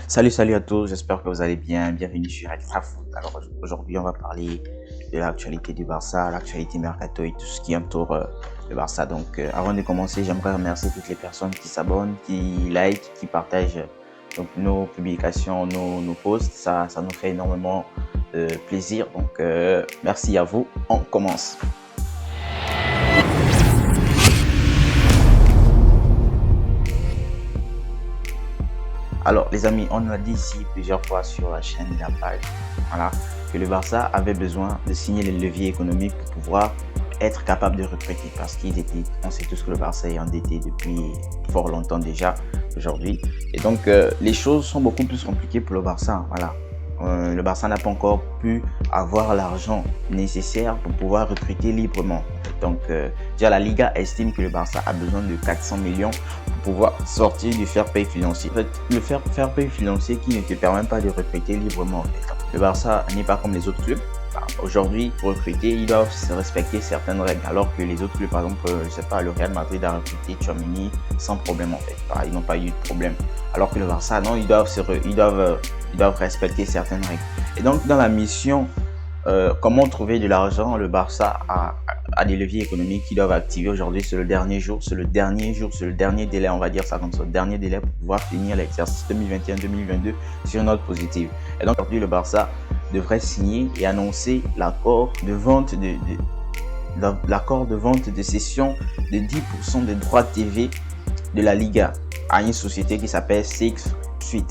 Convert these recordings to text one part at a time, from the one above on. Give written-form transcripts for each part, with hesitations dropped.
Salut à tous, j'espère que vous allez bien. Bienvenue sur Extra Foot. Alors aujourd'hui, on va parler de l'actualité du Barça, l'actualité mercato et tout ce qui entoure le Barça. Donc avant de commencer, j'aimerais remercier toutes les personnes qui s'abonnent, qui like, qui partagent donc, nos publications, nos posts. Ça nous fait énormément plaisir. Donc merci à vous. On commence. Alors les amis, on a dit ici plusieurs fois sur la chaîne de la page, voilà, que le Barça avait besoin de signer les leviers économiques pour pouvoir être capable de recruter, parce on sait tous que le Barça est endetté depuis fort longtemps déjà aujourd'hui, et donc les choses sont beaucoup plus compliquées pour le Barça, voilà. Le Barça n'a pas encore pu avoir l'argent nécessaire pour pouvoir recruter librement. Donc, déjà la Liga estime que le Barça a besoin de 400 millions pour pouvoir sortir du fair play financier. En fait, le fair play financier qui ne te permet pas de recruter librement. En fait. Le Barça n'est pas comme les autres clubs. Aujourd'hui, pour recruter, ils doivent respecter certaines règles, alors que les autres clubs, par exemple, je sais pas, le Real Madrid a recruté Tchouaméni sans problème en fait. Ils n'ont pas eu de problème. Alors que le Barça, non, ils doivent respecter certaines règles. Et donc, dans la mission, comment trouver de l'argent, le Barça a des leviers économiques qu'ils doivent activer aujourd'hui. C'est le dernier délai, on va dire ça comme ça, le dernier délai pour pouvoir finir l'exercice 2021-2022 sur une note positive. Et donc, aujourd'hui, le Barça devrait signer et annoncer l'accord de vente de cession de 10% des droits TV de la Liga à une société qui s'appelle Sixth Street.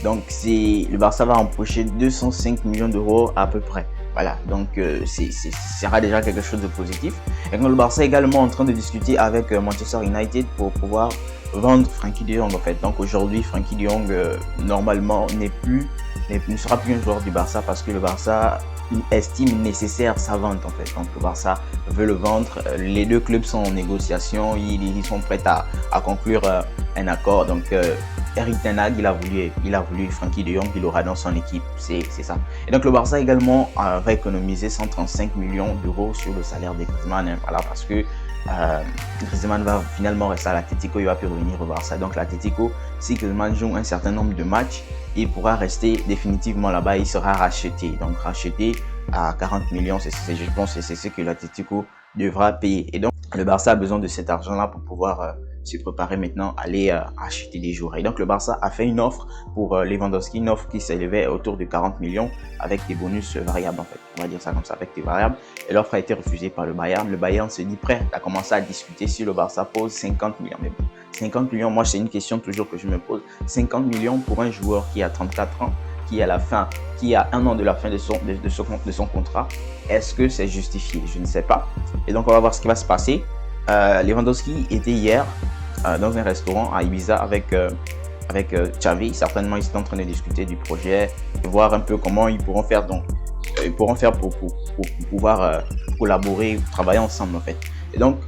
Donc le Barça va empocher 205 millions d'euros à peu près. Voilà, donc ce sera déjà quelque chose de positif. Et donc le Barça est également en train de discuter avec Manchester United pour pouvoir vendre Frenkie de Jong en fait. Donc aujourd'hui, Frenkie de Jong normalement ne sera plus un joueur du Barça, parce que le Barça estime nécessaire sa vente en fait. Donc le Barça veut le vendre. Les deux clubs sont en négociation, ils sont prêts à conclure un accord. Donc Erik ten Hag, il a voulu Frenkie de Jong, il aura dans son équipe, c'est ça. Et donc le Barça également va économiser 135 millions d'euros sur le salaire de Griezmann, hein, voilà, parce que Griezmann va finalement rester à l'Atlético, il va plus revenir au Barça. Donc l'Atlético, si Griezmann joue un certain nombre de matchs, il pourra rester définitivement là-bas, il sera racheté. Donc racheté à 40 millions, je pense que c'est ce que l'Atlético devra payer. Et donc le Barça a besoin de cet argent-là pour pouvoir se préparer maintenant à aller acheter des joueurs. Et donc le Barça a fait une offre pour Lewandowski, une offre qui s'élevait autour de 40 millions avec des bonus variables en fait. On va dire ça comme ça, avec des variables. Et l'offre a été refusée par le Bayern. Le Bayern se dit prêt à commencer à discuter si le Barça pose 50 millions. Mais bon, 50 millions, moi c'est une question toujours que je me pose. 50 millions pour un joueur qui a 34 ans, qui a un an de la fin de son contrat. Est-ce que c'est justifié? Je ne sais pas. Et donc on va voir ce qui va se passer. Lewandowski était hier dans un restaurant à Ibiza avec Xavi. Certainement, ils sont en train de discuter du projet, de voir un peu comment ils pourront faire. Donc, pour pouvoir collaborer, travailler ensemble en fait. Et donc,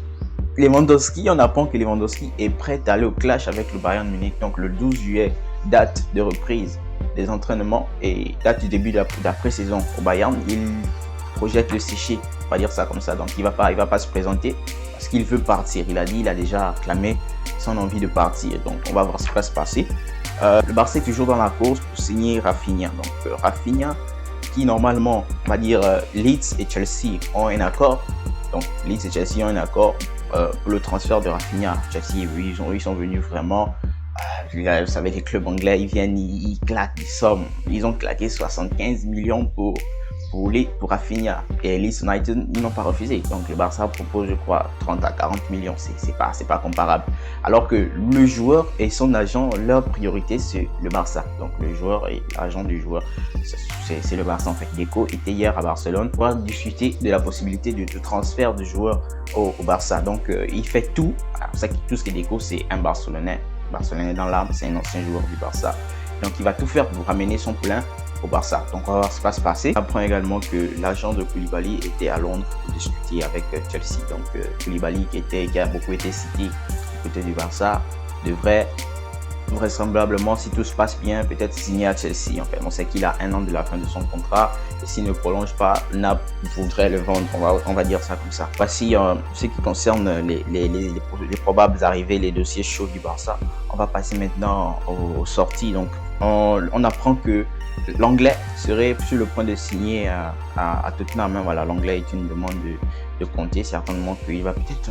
Lewandowski, on apprend que Lewandowski est prêt à aller au clash avec le Bayern Munich. Donc, le 12 juillet, date de reprise des entraînements et date du début de la pré-saison au Bayern. Il projette le sécher, on va dire ça comme ça. Donc, il va pas se présenter parce qu'il veut partir. Il a déjà acclamé son envie de partir. Donc, on va voir ce qui va se passer. Le Barça est toujours dans la course pour signer Rafinha. Donc, Rafinha, qui normalement, on va dire, Leeds et Chelsea ont un accord. Donc, Leeds et Chelsea ont un accord pour le transfert de Rafinha. Chelsea, ils sont venus vraiment. Vous savez, les clubs anglais, ils viennent, ils claquent des sommes. Ils ont claqué 75 millions pour Rafinha, et Leeds United, ils n'ont pas refusé. Donc le Barça propose, je crois, 30 à 40 millions. C'est pas comparable. Alors que le joueur et son agent, leur priorité, c'est le Barça. Donc le joueur et l'agent du joueur, c'est le Barça en fait. Deco était hier à Barcelone pour discuter de la possibilité de transfert de joueurs au Barça. Donc il fait tout. Alors, tout ce qui est Deco, c'est un Barcelonais. Barcelonais dans l'âme, c'est un ancien joueur du Barça. Donc il va tout faire pour ramener son poulain au Barça. Donc on va voir ce qui va se passer. On apprend également que l'agent de Koulibaly était à Londres pour discuter avec Chelsea. Donc Koulibaly qui a beaucoup été cité du côté du Barça devrait vraisemblablement, si tout se passe bien, peut-être signer à Chelsea. En fait, on sait qu'il a 1 an de la fin de son contrat et s'il ne prolonge pas, Naples voudrait le vendre. On va dire ça comme ça. Voici ce qui concerne les probables arrivées, les dossiers chauds du Barça. On va passer maintenant aux sorties. Donc, on apprend que l'anglais serait sur le point de signer à Tottenham. Voilà, l'anglais est une demande de Conte. Certainement qu'il va peut-être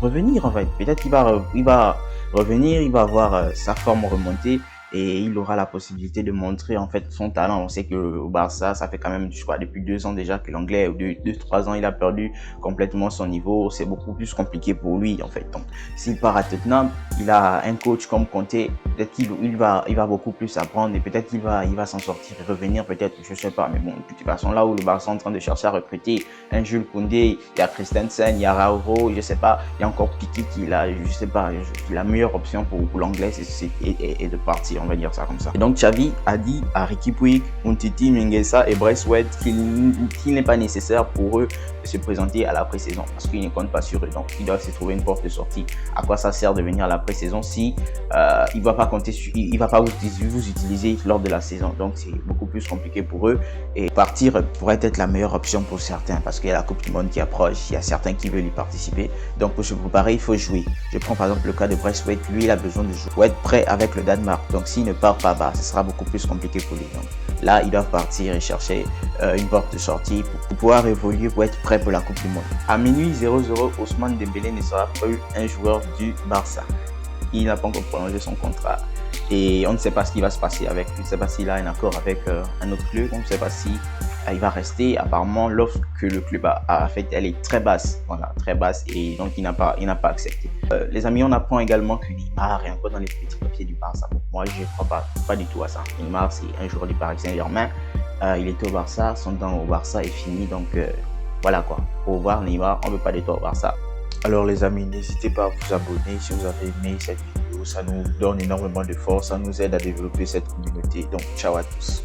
revenir en fait. Peut-être qu'il va revenir, il va avoir sa forme remontée et il aura la possibilité de montrer en fait son talent. On sait que au Barça, ça fait quand même, je crois, depuis 2 ans déjà que l'anglais, 2-3 ans, il a perdu complètement son niveau. C'est beaucoup plus compliqué pour lui en fait. Donc, s'il part à Tottenham, il a un coach comme Conte. Peut-être qu'il va beaucoup plus apprendre et peut-être qu'il va s'en sortir et revenir peut-être, je sais pas. Mais bon, de toute façon, là où le Barça est en train de chercher à recruter un Jules Koundé, il y a Christensen, il y a Raúl, je sais pas, il y a encore Piqué qui a, je sais pas, la meilleure option pour l'anglais est de partir, on va dire ça comme ça. Et donc Xavi a dit à Riqui Puig, Umtiti, Mingueza et Braithwaite qu'il n'est pas nécessaire pour eux de se présenter à la pré-saison parce qu'ils ne comptent pas sur eux. Donc ils doivent se trouver une porte de sortie. À quoi ça sert de venir à la pré-saison si il va pas compter sur, il va pas vous utiliser lors de la saison. Donc c'est beaucoup plus compliqué pour eux et partir pourrait être la meilleure option pour certains parce qu'il y a la Coupe du Monde qui approche, il y a certains qui veulent y participer. Donc pour se préparer, il faut jouer. Je prends par exemple le cas de Braithwaite, lui il a besoin de jouer pour être prêt avec le Danemark. Donc s'il ne part pas, ce sera beaucoup plus compliqué pour lui. Donc là, ils doivent partir et chercher une porte de sortie pour pouvoir évoluer, pour être prêt pour la Coupe du Monde. À minuit 00, Ousmane Dembélé ne sera plus un joueur du Barça. Il n'a pas encore prolongé son contrat et on ne sait pas ce qui va se passer avec lui. On ne sait pas s'il a un accord avec un autre club. On ne sait pas si il va rester. Apparemment, l'offre que le club a faite, elle est très basse. Voilà, très basse et donc il n'a pas accepté. Les amis, on apprend également que Neymar est encore dans les petits papiers du Barça. Bon, moi, je ne crois pas du tout à ça. Neymar, c'est un joueur du Paris Saint-Germain. Il était au Barça. Son temps au Barça est fini. Donc, voilà quoi. Au revoir Neymar, on ne veut pas de toi au Barça. Alors les amis, n'hésitez pas à vous abonner si vous avez aimé cette vidéo. Ça nous donne énormément de force. Ça nous aide à développer cette communauté. Donc, ciao à tous.